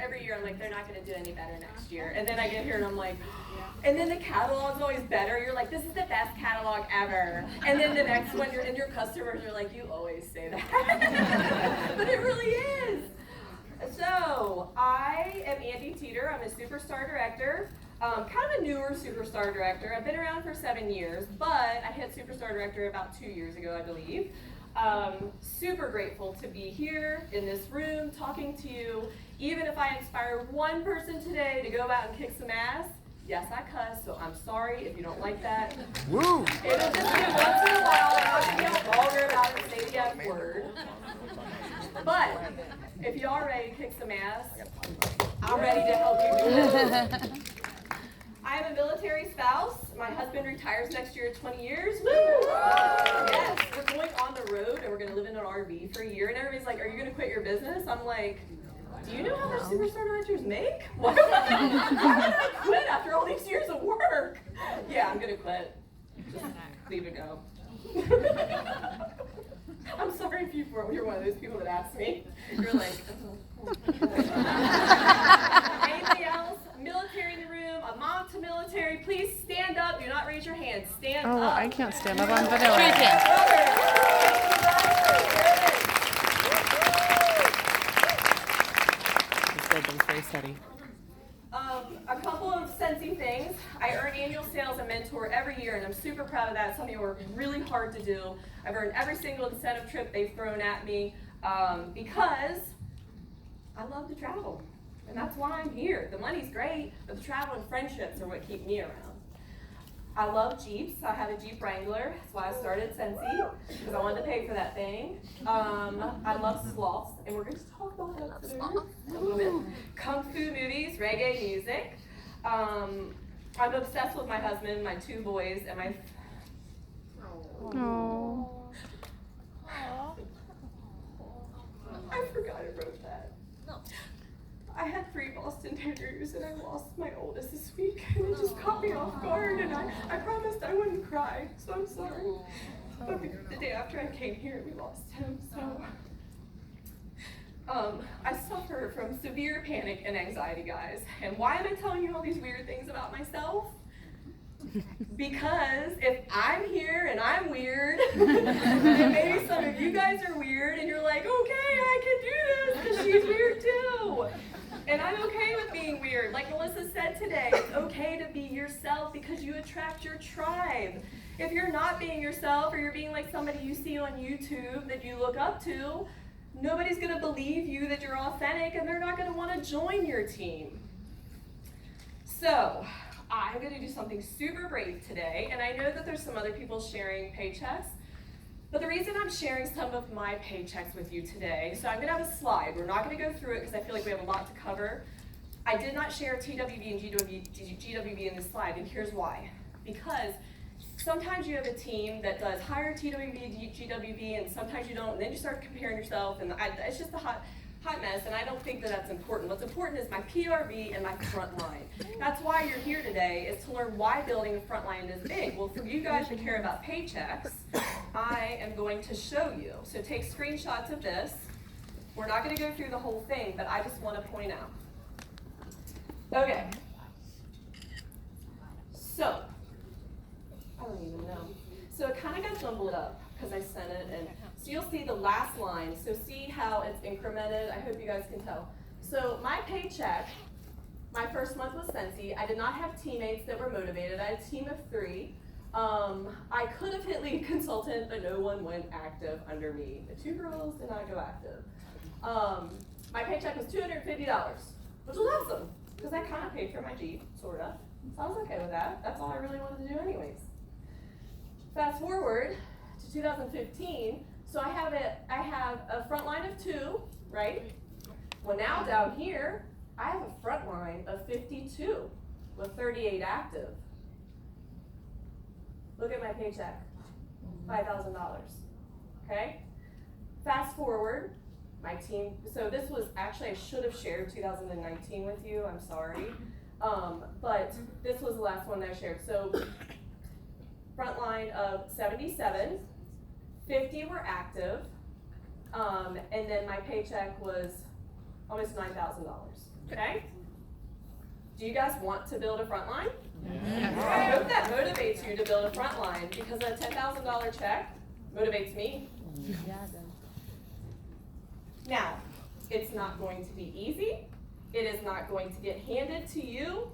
every year I'm like, they're not going to do any better next year. And then I get here and I'm like, and then the catalog's always better. You're like, this is the best catalog ever. And then the next one, and your customers are like, you always say that. But it really is. So I am Andy Teeter. I'm a superstar director. Kind of a newer superstar director. I've been around for 7 years, but I hit superstar director about 2 years ago, I believe. Super grateful to be here in this room talking to you. Even if I inspire one person today to go out and kick some ass, yes, I cuss, so I'm sorry if you don't like that. Woo! It'll just be once in a while. I'm not going to get vulgar about it and say the F word. But if you are ready to kick some ass, I'm ready to help you do it. I am a military spouse. My husband retires next year at 20 years. Woo! Yes, we're going on the road and we're going to live in an RV for a year. And everybody's like, are you going to quit your business? I'm like, do you know how much superstar directors make? Why would I quit after all these years of work? Yeah, I'm going to quit. Just leave it go. I'm sorry if you're one of those people that ask me. You're like, anybody else? Military in the room, a mom to military, please stand up. Do not raise your hand. Stand up. Oh, I can't stand up. I'm vanilla. Very steady. A couple of Scentsy things. I earn annual sales and mentor every year, and I'm super proud of that. It's something I work really hard to do. I've earned every single incentive trip they've thrown at me because I love to travel. And that's why I'm here. The money's great, but the travel and friendships are what keep me around. I love Jeeps. I have a Jeep Wrangler. That's why I started Scentsy, because I wanted to pay for that thing. I love sloths, and we're going to talk about that today a little bit. Kung Fu movies, reggae music. I'm obsessed with my husband, my 2 boys, and my... Oh. I forgot I wrote that. I had 3 Boston Terriers and I lost my oldest this week, and it just caught me off guard, and I promised I wouldn't cry, so I'm sorry. But the day after I came here, we lost him, so I suffer from severe panic and anxiety, guys. And why am I telling you all these weird things about myself? Because if I'm here and I'm weird, then maybe some of you guys are weird and you're like, okay, I can do this because she's weird too. And I'm okay with being weird. Like Melissa said today, it's okay to be yourself because you attract your tribe. If you're not being yourself, or you're being like somebody you see on YouTube that you look up to, nobody's going to believe you that you're authentic, and they're not going to want to join your team. So I'm going to do something super brave today, and I know that there's some other people sharing paychecks, but the reason I'm sharing some of my paychecks with you today, so I'm going to have a slide. We're not going to go through it because I feel like we have a lot to cover. I did not share TWB and GWB in this slide, and here's why. Because sometimes you have a team that does higher TWB, GWB, and sometimes you don't, and then you start comparing yourself, and it's just a hot mess, and I don't think that that's important. What's important is my PRV and my front line. That's why you're here today, is to learn why building a front line is big. Well, for you guys who care about paychecks, I am going to show you. So take screenshots of this. We're not going to go through the whole thing, but I just want to point out. Okay. So, I don't even know. So it kind of got jumbled up because I sent it, and so you'll see the last line. So see how it's incremented. I hope you guys can tell. So my paycheck, my first month was Scentsy. I did not have teammates that were motivated. I had a team of 3. I could have hit lead consultant, but no one went active under me. The 2 girls did not go active. My paycheck was $250, which was awesome because I kind of paid for my Jeep, sort of. So I was okay with that. That's all I really wanted to do anyways. Fast forward to 2015, so I have a front line of 2, right? Well, now down here, I have a front line of 52 with 38 active. Look at my paycheck, $5,000, okay? Fast forward, my team, so this was, actually I should have shared 2019 with you, I'm sorry. But this was the last one that I shared. So front line of 77, 50 were active, and then my paycheck was almost $9,000. Okay? Do you guys want to build a front line? Yeah. I hope that motivates you to build a front line, because a $10,000 check motivates me. Now, it's not going to be easy. It is not going to get handed to you.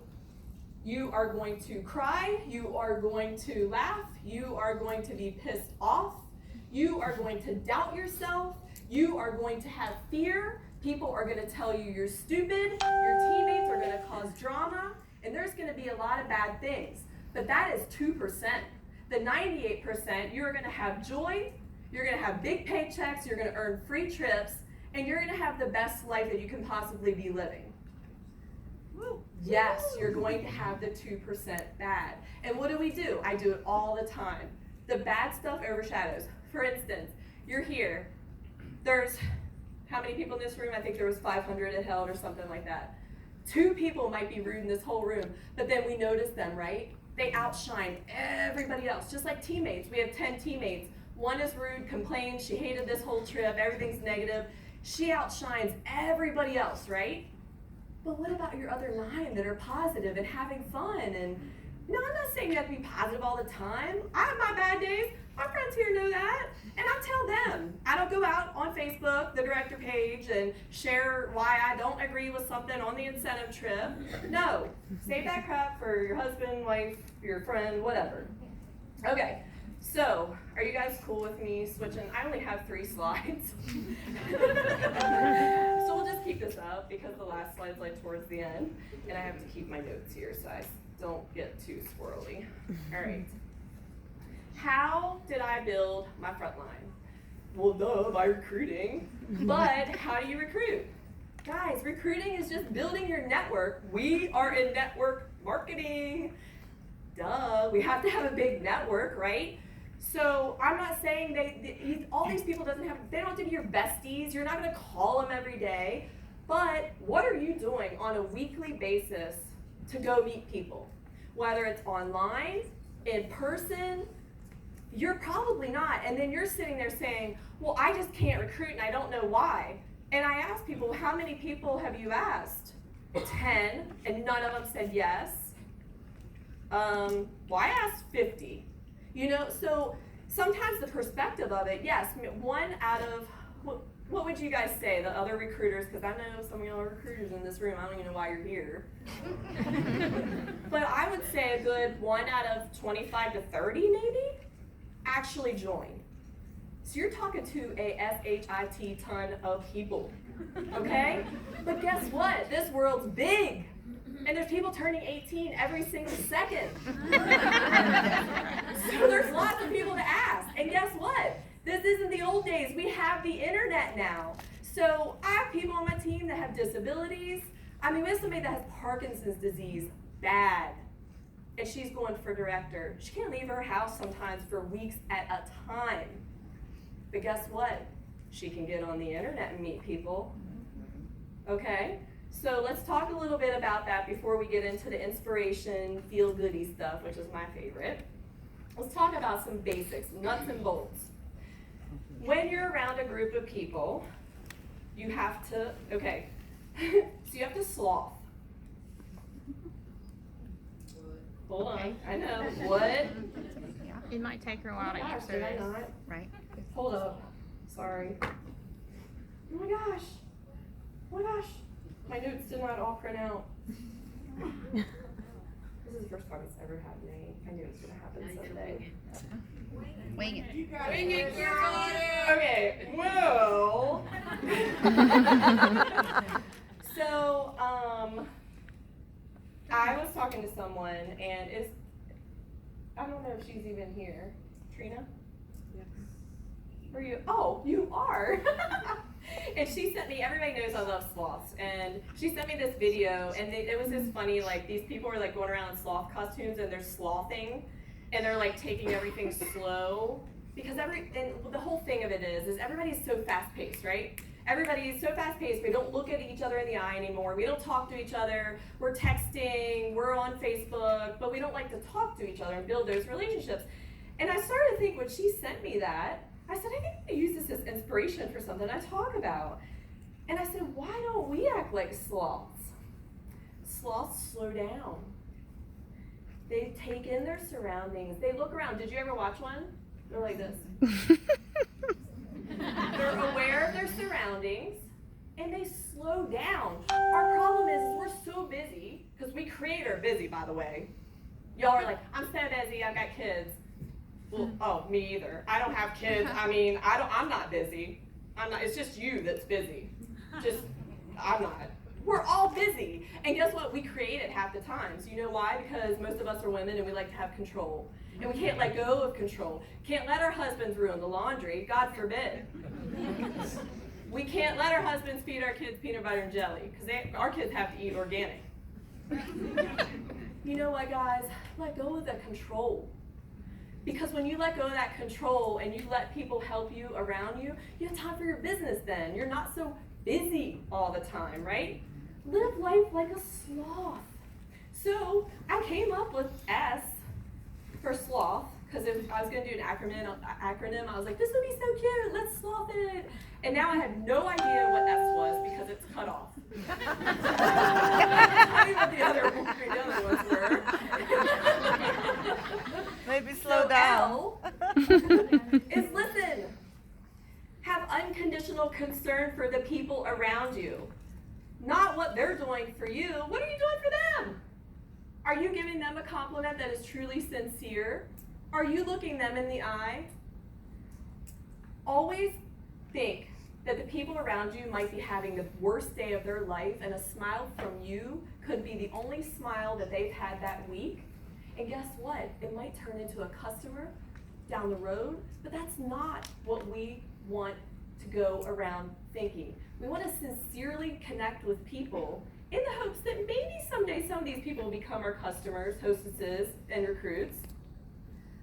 You are going to cry. You are going to laugh. You are going to be pissed off. You are going to doubt yourself. You are going to have fear. People are going to tell you you're stupid. Your teammates are going to cause drama. And there's going to be a lot of bad things. But that is 2%. The 98%, you're going to have joy. You're going to have big paychecks. You're going to earn free trips. And you're going to have the best life that you can possibly be living. Yes, you're going to have the 2% bad. And what do? I do it all the time. The bad stuff overshadows. For instance, you're here. There's how many people in this room? I think there was 500 it held or something like that. 2 people might be rude in this whole room, but then we notice them, right? They outshine everybody else, just like teammates. We have 10 teammates. One is rude, complains, she hated this whole trip, everything's negative. She outshines everybody else, right? But what about your other 9 that are positive and having fun? And no, I'm not saying you have to be positive all the time. I have my bad days. My friends here know that. And I tell them. I don't go out on Facebook, the director page, and share why I don't agree with something on the incentive trip. No, save that crap for your husband, wife, your friend, whatever. Okay, so are you guys cool with me switching? I only have 3 slides. So we'll just keep this up because the last slide's like towards the end. And I have to keep my notes here so I don't get too squirrely. All right. How did I build my front line? Well, duh, by recruiting. But how do you recruit? Guys, recruiting is just building your network. We are in network marketing. Duh, we have to have a big network, right? So I'm not saying all these people they don't have to be your besties. You're not gonna call them every day. But what are you doing on a weekly basis to go meet people? Whether it's online, in person, you're probably not. And then you're sitting there saying, well, I just can't recruit and I don't know why. And I ask people, how many people have you asked? 10, and none of them said yes. Well, I asked 50. You know, so sometimes the perspective of it, yes, 1 out of, what would you guys say, the other recruiters, because I know some of y'all are recruiters in this room, I don't even know why you're here. But I would say a good 1 out of 25 to 30 maybe actually join. So you're talking to a SHIT ton of people, okay? But guess what? This world's big. And there's people turning 18 every single second. So there's lots of people to ask. And guess what? This isn't the old days. We have the internet now. So I have people on my team that have disabilities. I mean, we have somebody that has Parkinson's disease, bad. And she's going for director. She can't leave her house sometimes for weeks at a time. But guess what? She can get on the internet and meet people. Okay? So let's talk a little bit about that before we get into the inspiration, feel-goody stuff, which is my favorite. Let's talk about some basics, nuts and bolts. When you're around a group of people, you have to, so you have to sloth. Hold on, I know, what? Yeah, it might take her a while to answer Did I this. not? Right. Hold up, sorry. Oh my gosh, my notes did not all print out. This is the first time it's ever happened to me. I knew it was gonna happen someday. Wing it. Wing it, girl! Okay, well. So, I was talking to someone, and I don't know if she's even here. Trina? Yes. Were you? Oh, you are. And she sent me, everybody knows I love sloths, and she sent me this video, and it was just funny, like these people were like going around in sloth costumes and they're slothing, and they're like taking everything slow, because and the whole thing of it is everybody's so fast-paced, right? Everybody's so fast-paced, we don't look at each other in the eye anymore, we don't talk to each other, we're texting, we're on Facebook, but we don't like to talk to each other and build those relationships. And I started to think when she sent me that, I said, I think I'm gonna use this as inspiration for something I talk about. And I said, why don't we act like sloths? Sloths slow down. They take in their surroundings. They look around. Did you ever watch one? They're like this. They're aware of their surroundings, and they slow down. Our problem is we're so busy, because we create our busy, by the way. Y'all are like, I'm so busy, I've got kids. Well, oh, me either. I don't have kids. I mean, I'm not busy. It's just you that's busy. I'm not. We're all busy. And guess what? We create it half the time. So you know why? Because most of us are women and we like to have control. And we can't let go of control. Can't let our husbands ruin the laundry. God forbid. We can't let our husbands feed our kids peanut butter and jelly. Because our kids have to eat organic. You know what, guys? Let go of the control. Because when you let go of that control and you let people help you around you, you have time for your business then. You're not so busy all the time, right? Live life like a sloth. So I came up with S for sloth, because I was going to do an acronym. I was like, this would be so cute. Let's sloth it. And now I have no idea what S was because it's cut off. Tell me what the other ones were. Maybe slow down. L is listen. Have unconditional concern for the people around you. Not what they're doing for you. What are you doing for them? Are you giving them a compliment that is truly sincere? Are you looking them in the eye? Always think that the people around you might be having the worst day of their life, and a smile from you could be the only smile that they've had that week. And guess what? It might turn into a customer down the road, but that's not what we want to go around thinking. We want to sincerely connect with people in the hopes that maybe someday some of these people will become our customers, hostesses, and recruits.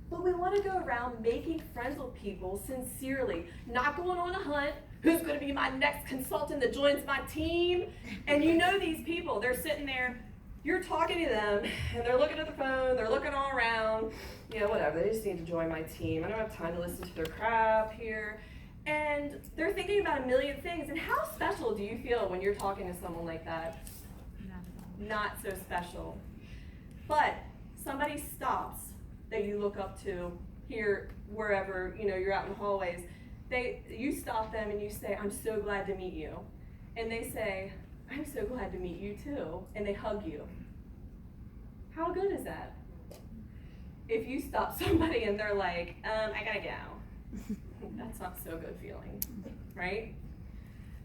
But we want to go around making friends with people sincerely, not going on a hunt. Who's going to be my next consultant that joins my team? And you know these people, they're sitting there, you're talking to them, and they're looking at the phone, they're looking all around, whatever, they just need to join my team. I don't have time to listen to their crap here. And they're thinking about a million things. And how special do you feel when you're talking to someone like that? Not so special. But somebody stops that you look up to here, wherever, you're out in the hallways. You stop them and you say, I'm so glad to meet you. And they say, I'm so glad to meet you too. And they hug you. How good is that? If you stop somebody and they're like, I gotta go. That's not so good feeling, right?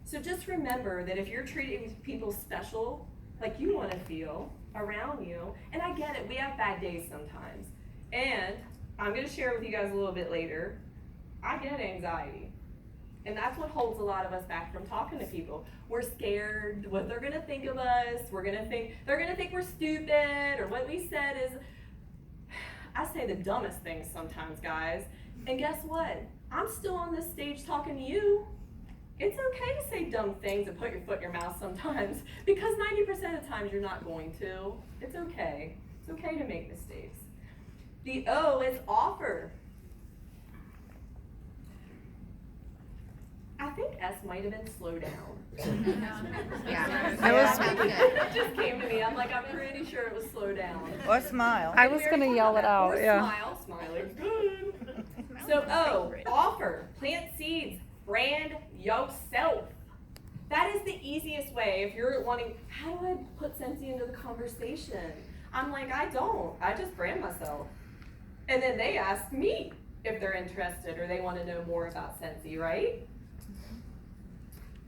So just remember that if you're treating people special, like you want to feel around you, and I get it, we have bad days sometimes. And I'm going to share with you guys a little bit later, I get anxiety. And that's what holds a lot of us back from talking to people. We're scared what they're going to think of us. They're going to think we're stupid, or what we said is, I say the dumbest things sometimes, guys. And guess what? I'm still on this stage talking to you. It's okay to say dumb things and put your foot in your mouth sometimes, because 90% of the times you're not going to. It's okay. It's okay to make mistakes. The O is offer. I think S might have been slow down. It just came to me. I'm like, I'm pretty sure it was slow down. Or smile. I was gonna yell it out, Or yeah. smile. Smiling's good. So O, offer, plant seeds, brand yourself. That is the easiest way if you're wanting, how do I put Scentsy into the conversation? I'm like, I don't. I just brand myself. And then they ask me if they're interested or they want to know more about Scentsy, right?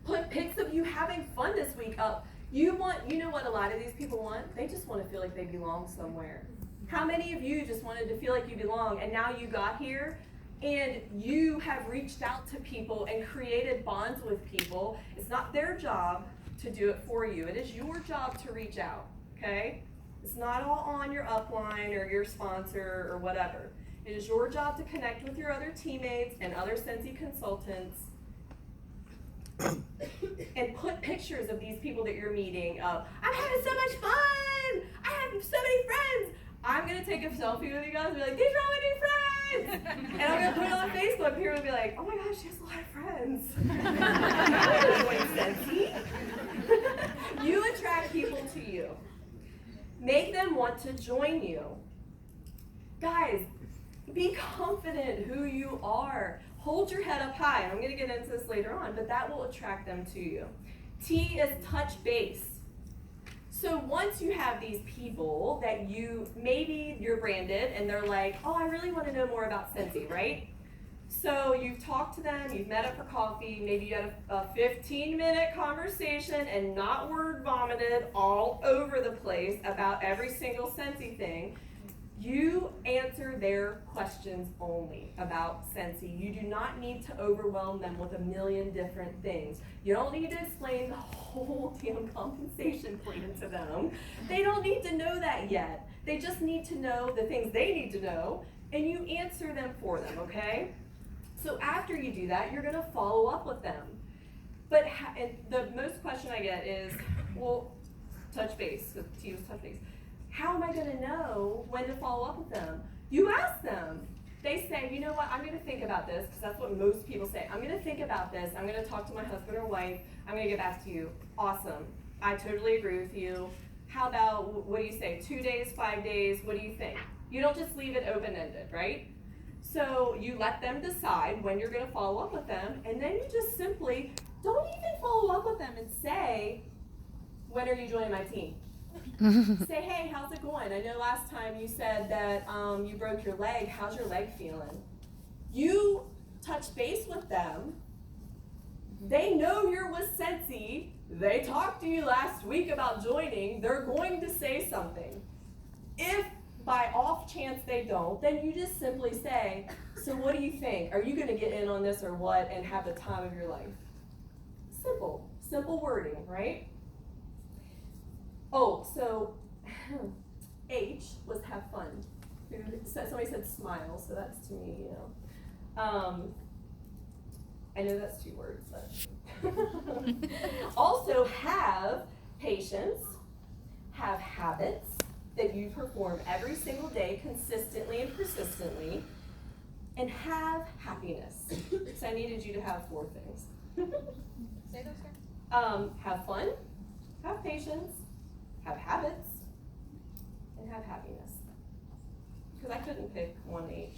Put pics of you having fun this week up. You know what a lot of these people want? They just want to feel like they belong somewhere. How many of you just wanted to feel like you belong, and now you got here and you have reached out to people and created bonds with people? It's not their job to do it for you. It is your job to reach out, okay? It's not all on your upline or your sponsor or whatever. It is your job to connect with your other teammates and other Scentsy consultants and put pictures of these people that you're meeting of, I'm having so much fun! I have so many friends! I'm gonna take a selfie with you guys and be like, these are all my new friends! And I'm gonna put it on Facebook, people will be like, oh my gosh, she has a lot of friends. You attract people to you. them want to join you. Guys, be confident who you are. Hold your head up high. I'm going to get into this later on, but that will attract them to you. T is touch base. So once you have these people that maybe you're branded and they're like, oh, I really want to know more about Scentsy, right? So you've talked to them, you've met up for coffee, maybe you had a 15-minute conversation and not word vomited all over the place about every single Scentsy thing. You answer their questions only about Scentsy. You do not need to overwhelm them with a million different things. You don't need to explain the whole damn compensation plan to them. They don't need to know that yet. They just need to know the things they need to know, and you answer them for them, okay? So after you do that, you're going to follow up with them. But and the most question I get is, well, touch base. So T was touch base. How am I going to know when to follow up with them? You ask them. They say, you know what, I'm going to think about this, because that's what most people say. I'm going to think about this. I'm going to talk to my husband or wife. I'm going to get back to you. Awesome. I totally agree with you. How about, what do you say, 2 days, 5 days? What do you think? You don't just leave it open-ended, right? So you let them decide when you're going to follow up with them, and then you just simply don't even follow up with them and say, when are you joining my team? Say, hey, how's it going? I know last time you said that you broke your leg. How's your leg feeling? You touch base with them. They know you're with Scentsy. They talked to you last week about joining. They're going to say something. If by off chance they don't, then you just simply say, so what do you think? Are you going to get in on this or what and have the time of your life? Simple wording, right? Oh, so H was have fun. Somebody said smile, so that's to me, you know. I know that's 2 words, but also have patience, have habits that you perform every single day consistently and persistently, and have happiness. So I needed you to have 4 things. Say those again. Have fun, have patience, have habits, and have happiness. Because I couldn't pick one H.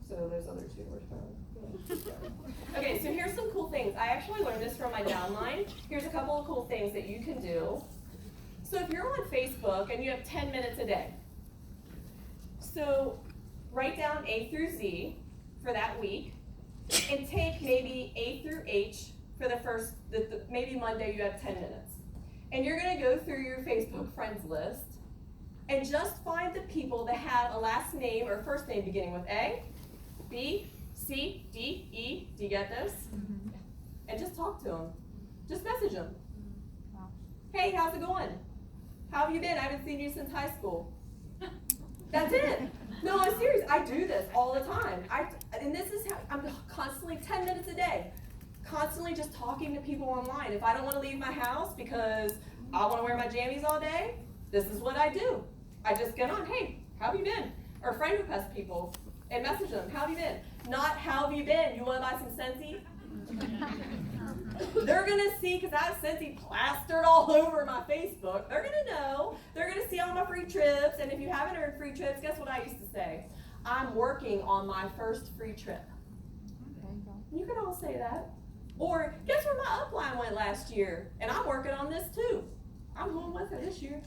So those other 2 were fun. Okay, so here's some cool things. I actually learned this from my downline. Here's a couple of cool things that you can do. So if you're on Facebook and you have 10 minutes a day, so write down A through Z for that week, and take maybe A through H for the first, maybe Monday you have 10 minutes. And you're going to go through your Facebook friends list and just find the people that have a last name or first name beginning with A, B, C, D, E. Do you get this? Mm-hmm. And just talk to them. Just message them. Wow. Hey, how's it going? How have you been? I haven't seen you since high school. That's it. No, I'm serious. I do this all the time. And this is how I'm constantly 10 minutes a day. Constantly just talking to people online. If I don't want to leave my house because I want to wear my jammies all day, this is what I do. I just get on, hey, how have you been? Or friend request people and message them, how have you been? Not how have you been? You want to buy some Scentsy? They're going to see, because I have Scentsy plastered all over my Facebook. They're going to know. They're going to see all my free trips. And if you haven't earned free trips, guess what I used to say? I'm working on my first free trip. You can all say that. Or guess where my upline went last year? And I'm working on this too. I'm going with her this year.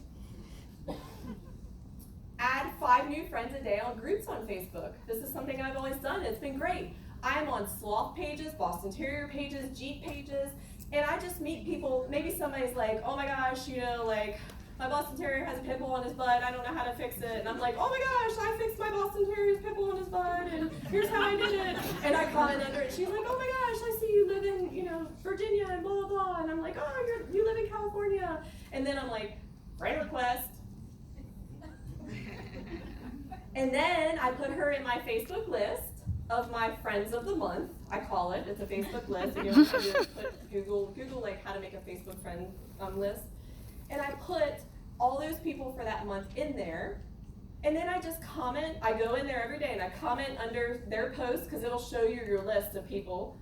Add 5 new friends a day on groups on Facebook. This is something I've always done. It's been great. I'm on sloth pages, Boston Terrier pages, Jeep pages, and I just meet people. Maybe somebody's like, oh my gosh, you know, like my Boston Terrier has a pimple on his butt. I don't know how to fix it. And I'm like, oh my gosh, I fixed my Boston Terrier's pimple on his butt, and here's how I did it. And I comment under it. She's like, oh my gosh, I see you live in, you know, Virginia and blah, blah, blah. And I'm like, oh, you live in California. And then I'm like, friend request. And then I put her in my Facebook list of my friends of the month. I call it. It's a Facebook list. And you know, put Google like how to make a Facebook friend list. And I put all those people for that month in there. And then I just comment. I go in there every day and I comment under their posts because it'll show you your list of people.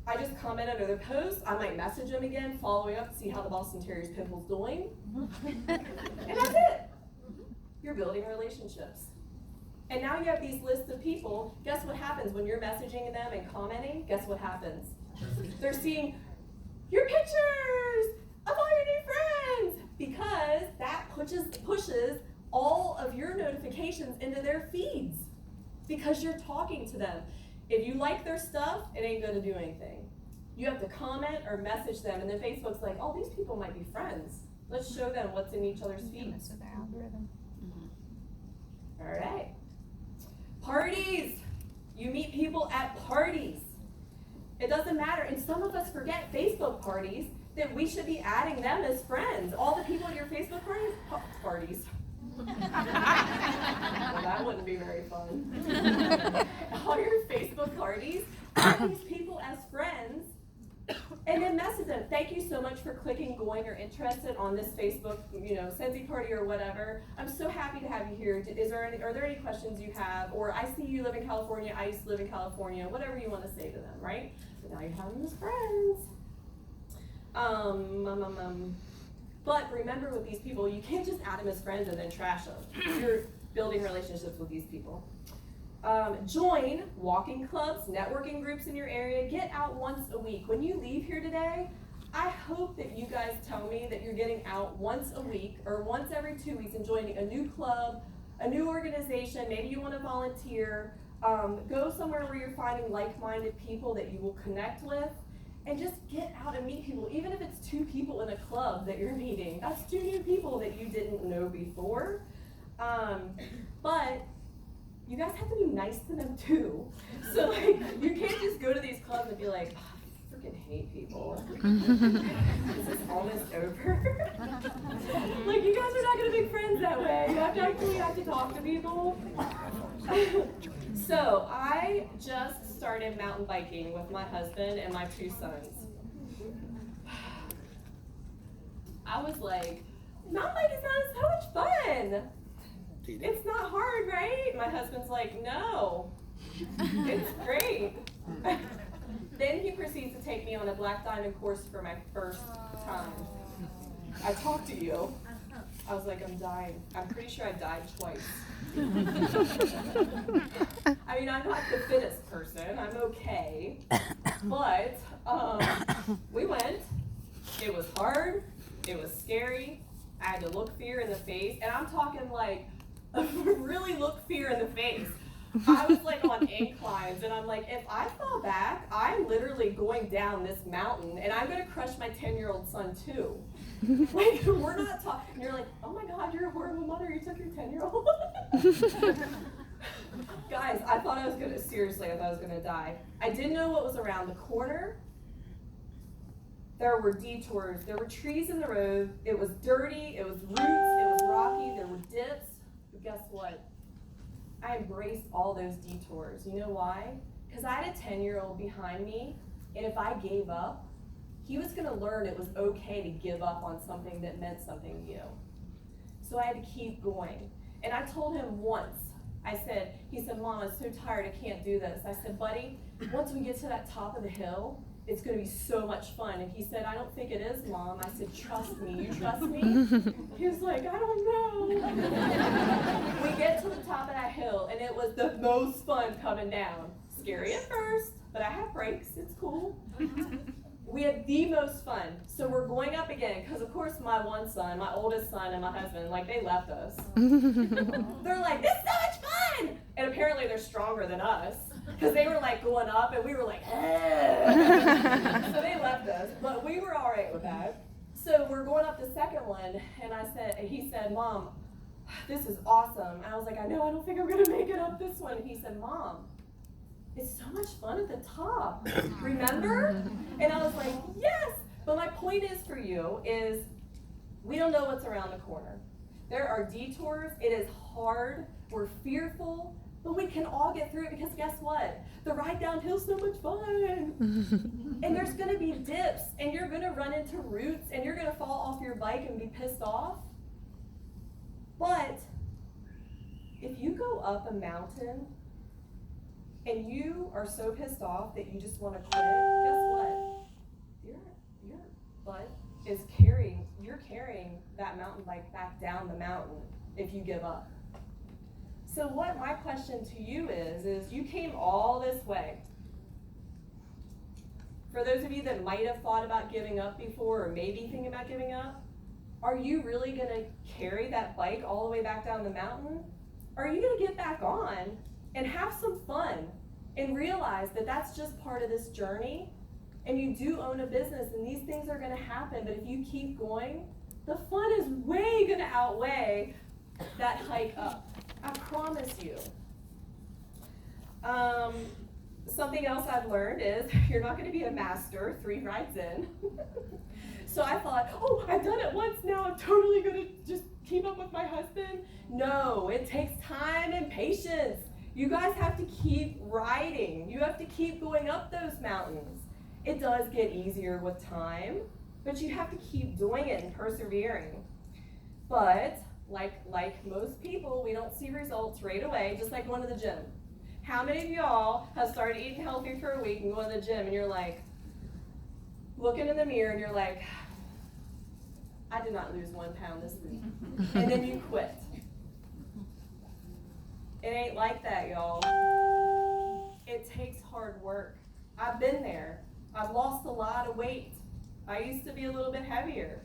I just comment under their posts. I might message them again, following up to see how the Boston Terrier's pimple's doing. And that's it. You're building relationships. And now you have these lists of people. Guess what happens when you're messaging them and commenting? Guess what happens? They're seeing your pictures of all your new friends, because that pushes all of your notifications into their feeds because you're talking to them. If you like their stuff, it ain't gonna do anything. You have to comment or message them, and then Facebook's like, oh, these people might be friends. Let's show them what's in each other's feeds. All right. Parties. You meet people at parties. It doesn't matter, and some of us forget Facebook parties, that we should be adding them as friends. All the people at your Facebook parties. Well, that wouldn't be very fun. All your Facebook parties, add these people as friends, and then message them. Thank you so much for clicking, going, or interested on this Facebook, Scentsy party or whatever. I'm so happy to have you here. Are there any questions you have? Or I see you live in California. I used to live in California. Whatever you want to say to them, right? But now you have them as friends. But remember, with these people, you can't just add them as friends and then trash them. You're building relationships with these people. Join walking clubs, networking groups in your area. Get out once a week. When you leave here today, I hope that you guys tell me that you're getting out once a week or once every 2 weeks and joining a new club, a new organization. Maybe you want to volunteer. Go somewhere where you're finding like-minded people that you will connect with. And just get out and meet people, even if it's 2 people in a club that you're meeting. That's 2 new people that you didn't know before. But you guys have to be nice to them too. So you can't just go to these clubs and be like, oh, I freaking hate people. This is almost over. You guys are not gonna be friends that way. You actually have to talk to people. So I just started mountain biking with my husband and my 2 sons. I was like, mountain biking sounds so much fun. It's not hard, right? My husband's like, no, it's great. Then he proceeds to take me on a black diamond course for my first time. I talked to you. I was like, I'm dying. I'm pretty sure I died twice. I mean, I'm not the fittest person. I'm okay. But we went. It was hard. It was scary. I had to look fear in the face. And I'm talking really look fear in the face. I was on inclines, and I'm like, if I fall back, I'm literally going down this mountain, and I'm gonna crush my 10-year-old son too. We're not talking. You're like, oh my God, you're a horrible mother. You took your 10-year-old. Guys, I thought I was gonna die. I didn't know what was around the corner. There were detours. There were trees in the road. It was dirty. It was roots. It was rocky. There were dips. But guess what? I embraced all those detours. You know why? Because I had a 10-year-old behind me, and if I gave up, he was going to learn it was okay to give up on something that meant something to you. So I had to keep going. And I told him once, he said, Mom, I'm so tired, I can't do this. I said, buddy, once we get to that top of the hill, it's going to be so much fun. And he said, I don't think it is, Mom. I said, trust me. You trust me? He was like, I don't know. We get to the top of that hill, and it was the most fun coming down. Scary at first, but I have brakes. It's cool. We had the most fun. So we're going up again, because of course my oldest son and my husband, they left us. They're like, this is so much fun! And apparently they're stronger than us, because they were going up and we were like, eh. So they left us, but we were all right with that. So we're going up the second one, and he said, Mom, this is awesome. And I was like, I know, I don't think I'm gonna make it up this one. And he said, Mom, it's so much fun at the top, remember? And I was like, yes, but my point is for you is we don't know what's around the corner. There are detours, it is hard, we're fearful, but we can all get through it, because guess what? The ride downhill is so much fun. And there's gonna be dips, and you're gonna run into roots, and you're gonna fall off your bike and be pissed off. But if you go up a mountain and you are so pissed off that you just want to quit, guess what? Your butt is you're carrying that mountain bike back down the mountain. if you give up. So what my question to you is you came all this way. For those of you that might have thought about giving up before, or maybe thinking about giving up, are you really gonna carry that bike all the way back down the mountain? Or are you gonna get back on and have some fun and realize that that's just part of this journey? And you do own a business and these things are gonna happen, but if you keep going, the fun is way gonna outweigh that hike up. I promise you. Something else I've learned is you're not gonna be a master 3 rides in. So I thought, oh, I've done it once now, I'm totally gonna just keep up with my husband. No, it takes time and patience. You guys have to keep riding. You have to keep going up those mountains. It does get easier with time, but you have to keep doing it and persevering. But like most people, we don't see results right away, just like going to the gym. How many of y'all have started eating healthy for a week and going to the gym and you're like, looking in the mirror and you're like, I did not lose 1 pound this week. And then you quit. It ain't like that, y'all. It takes hard work. I've been there. I've lost a lot of weight. I used to be a little bit heavier.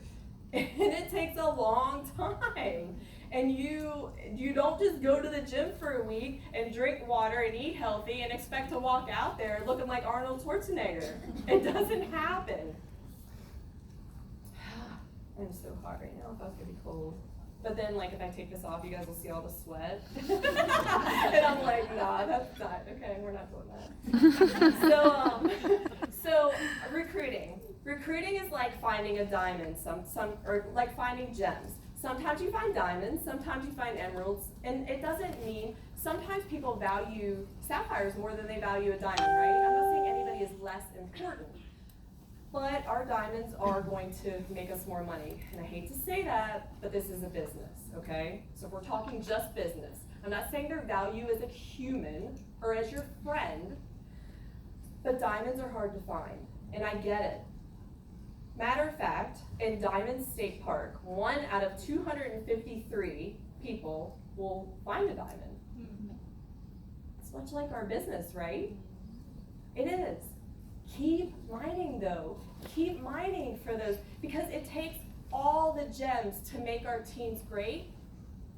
And it takes a long time. And you don't just go to the gym for a week and drink water and eat healthy and expect to walk out there looking like Arnold Schwarzenegger. It doesn't happen. I'm so hot right now. I thought it was gonna be cold. But then, like, if I take this off, you guys will see all the sweat. And I'm like, nah, that's not, okay, we're not doing that. So recruiting. Recruiting is like finding a diamond, or like finding gems. Sometimes you find diamonds, sometimes you find emeralds, and it doesn't mean, sometimes people value sapphires more than they value a diamond, right? I'm not saying anybody is less important. But our diamonds are going to make us more money. And I hate to say that, but this is a business, okay? So if we're talking just business, I'm not saying their value as a human or as your friend, but diamonds are hard to find, and I get it. Matter of fact, in Diamond State Park, 1 out of 253 people will find a diamond. It's much like our business, right? It is. Keep mining though. Keep mining for those, because it takes all the gems to make our teams great.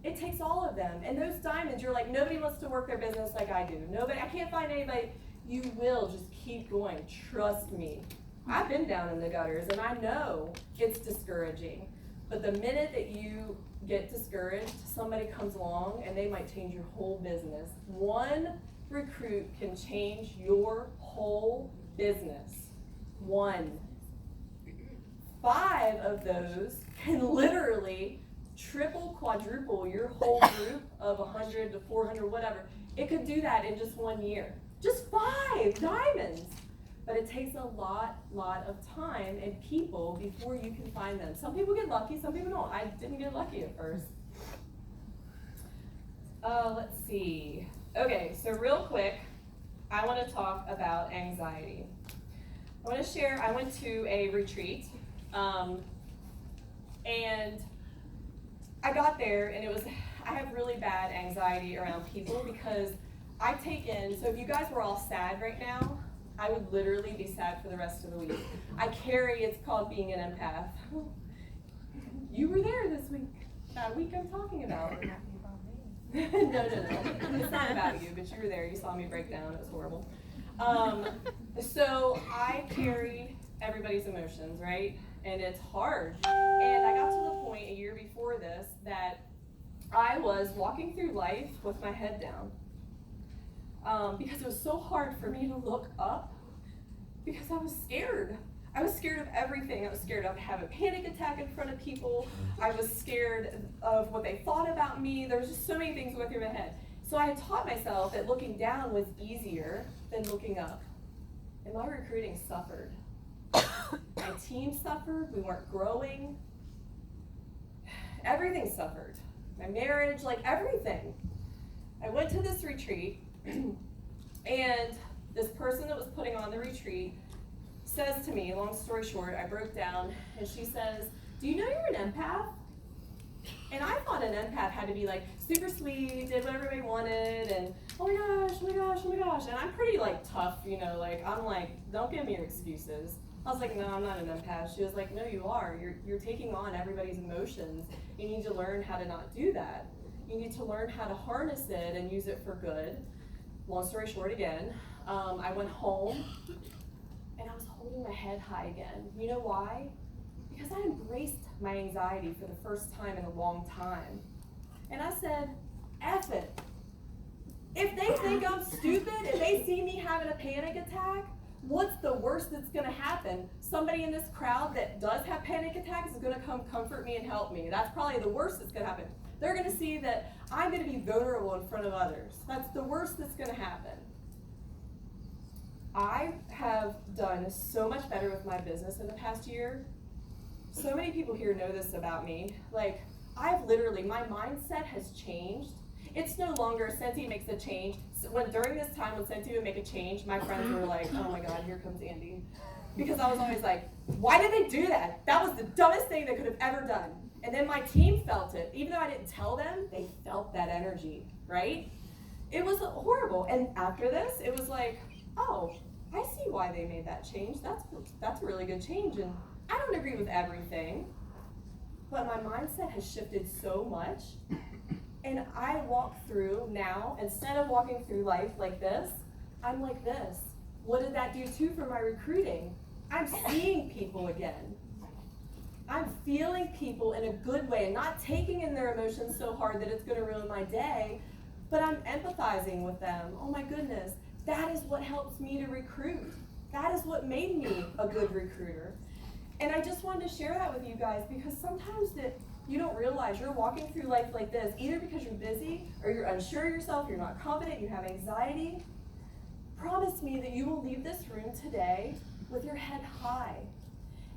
It takes all of them. And those diamonds, you're like, nobody wants to work their business like I do. Nobody, I can't find anybody. You will, just keep going. Trust me. I've been down in the gutters and I know it's discouraging. But the minute that you get discouraged, somebody comes along and they might change your whole business. One recruit can change your whole business. 1. 5 of those can literally triple, quadruple your whole group of 100 to 400, whatever. It could do that in just 1 year. Just 5 diamonds. But it takes a lot of time and people before you can find them. Some people get lucky, some people don't. I didn't get lucky at first. Let's see. Okay, so real quick, I want to talk about anxiety. I want to share, I went to a retreat, and I got there and I have really bad anxiety around people because I take in, so if you guys were all sad right now, I would literally be sad for the rest of the week. It's called being an empath. You were there this week, that week I'm talking about. No, it's not about you, but you were there, you saw me break down, it was horrible. So I carry everybody's emotions, right? And it's hard. And I got to the point a year before this that I was walking through life with my head down. Because it was so hard for me to look up because I was scared. I was scared of everything. I was scared of having a panic attack in front of people. I was scared of what they thought about me. There was just so many things going through my head. So I had taught myself that looking down was easier than looking up. And my recruiting suffered. My team suffered. We weren't growing. Everything suffered. My marriage, like everything. I went to this retreat. And this person that was putting on the retreat says to me, long story short, I broke down, and she says, do you know you're an empath? And I thought an empath had to be like super sweet, did what everybody wanted, and oh my gosh, oh my gosh, oh my gosh. And I'm pretty like tough, you know, like I'm like, don't give me your excuses. I was like, no, I'm not an empath. She was like, no, you are. You're taking on everybody's emotions. You need to learn how to not do that. You need to learn how to harness it and use it for good. Long story short again, I went home and I was holding my head high again. You know why? Because I embraced my anxiety for the first time in a long time. And I said, F it. If they think I'm stupid, if they see me having a panic attack, what's the worst that's gonna happen? Somebody in this crowd that does have panic attacks is gonna come comfort me and help me. That's probably the worst that's gonna happen. They're gonna see that I'm gonna be vulnerable in front of others. That's the worst that's gonna happen. I have done so much better with my business in the past year. So many people here know this about me. Like, I've literally, my mindset has changed. It's no longer Scentsy makes a change. So during this time when Scentsy would make a change, my friends were like, oh my God, here comes Andy. Because I was always like, why did they do that? That was the dumbest thing they could have ever done. And then my team felt it. Even though I didn't tell them, they felt that energy, right? It was horrible. And after this, it was like, oh, I see why they made that change. That's a really good change. And I don't agree with everything, but my mindset has shifted so much. And I walk through now, instead of walking through life like this, I'm like this. What did that do too for my recruiting? I'm seeing people again. I'm feeling people in a good way and not taking in their emotions so hard that it's gonna ruin my day, but I'm empathizing with them. Oh my goodness, that is what helps me to recruit. That is what made me a good recruiter. And I just wanted to share that with you guys because sometimes that you don't realize you're walking through life like this, either because you're busy or you're unsure of yourself, you're not confident, you have anxiety. Promise me that you will leave this room today with your head high.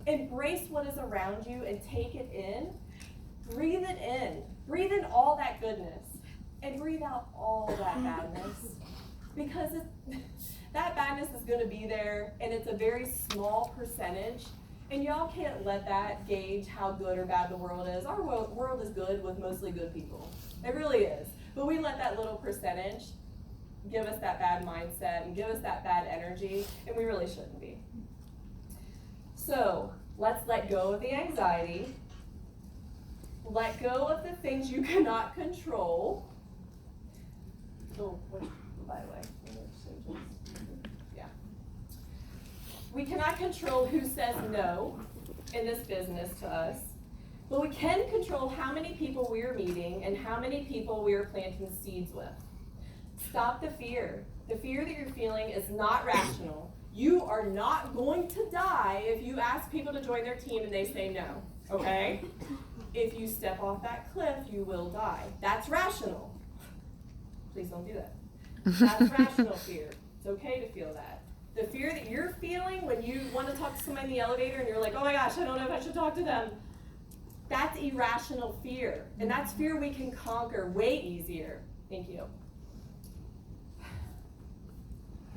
Embrace what is around you and take it in. Breathe it in. Breathe in all that goodness and breathe out all that badness. Because that badness is going to be there and it's a very small percentage. And y'all can't let that gauge how good or bad the world is. Our world is good with mostly good people. It really is. But we let that little percentage give us that bad mindset and give us that bad energy, and we really shouldn't be. So let's let go of the anxiety. Let go of the things you cannot control. Oh, by the way, yeah. We cannot control who says no in this business to us, but we can control how many people we are meeting and how many people we are planting seeds with. Stop the fear. The fear that you're feeling is not rational. You are not going to die if you ask people to join their team and they say no, okay? If you step off that cliff, you will die. That's rational. Please don't do that. That's rational fear. It's okay to feel that. The fear that you're feeling when you want to talk to somebody in the elevator and you're like, oh my gosh, I don't know if I should talk to them. That's irrational fear. And that's fear we can conquer way easier. Thank you.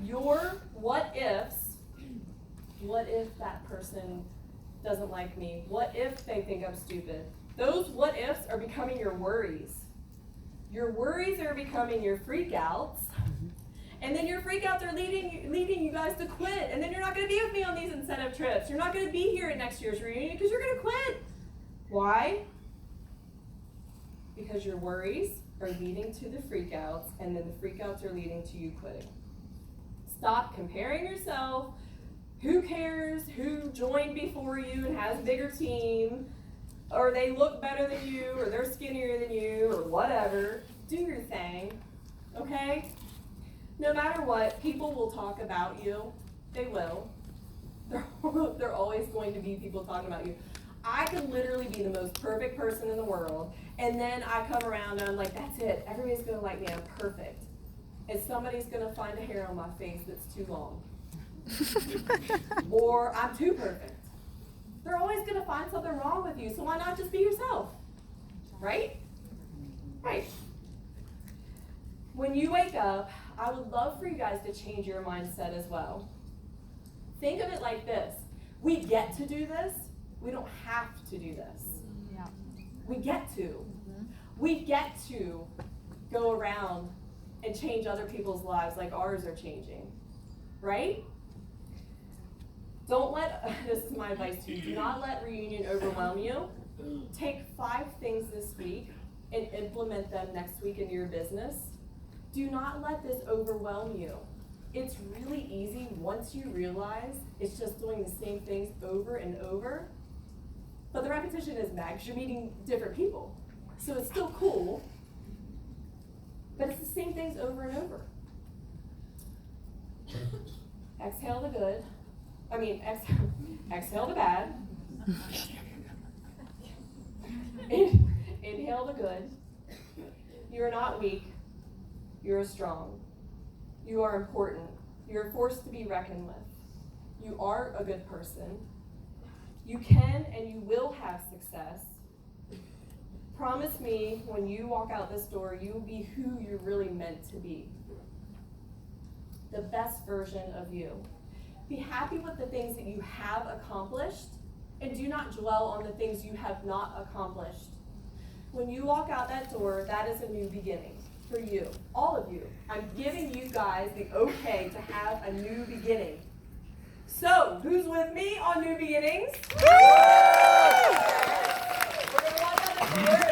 Your what ifs, what if that person doesn't like me? What if they think I'm stupid? Those what ifs are becoming your worries. Your worries are becoming your freakouts. And then your freakouts are leading you guys to quit. And then you're not going to be with me on these incentive trips. You're not going to be here at next year's reunion because you're going to quit. Why? Because your worries are leading to the freakouts, and then the freakouts are leading to you quitting. Stop comparing yourself. Who cares who joined before you and has a bigger team, or they look better than you, or they're skinnier than you, or whatever. Do your thing, okay? No matter what, people will talk about you. They will. There are always going to be people talking about you. I could literally be the most perfect person in the world, and then I come around and I'm like, that's it. Everybody's going to like me. I'm perfect. And somebody's going to find a hair on my face that's too long. Or I'm too perfect. They're always going to find something wrong with you, so why not just be yourself? Right? Right. When you wake up, I would love for you guys to change your mindset as well. Think of it like this. We get to do this. We don't have to do this. Yeah. We get to. We get to go around and change other people's lives like ours are changing, right? Don't let, this is my advice to you, do not let reunion overwhelm you. Take 5 things this week and implement them next week into your business. Do not let this overwhelm you. It's really easy once you realize it's just doing the same things over and over. But the repetition is mad because you're meeting different people. So it's still cool, but it's the same things over and over. Exhale the good. Exhale the bad. Inhale the good. You are not weak. You are strong. You are important. You're a force to be reckoned with. You are a good person. You can and you will have success. Promise me when you walk out this door, you will be who you're really meant to be. The best version of you. Be happy with the things that you have accomplished and do not dwell on the things you have not accomplished. When you walk out that door, that is a new beginning for you, all of you. I'm giving you guys the okay to have a new beginning. So, who's with me on new beginnings? We're going to walk out the door.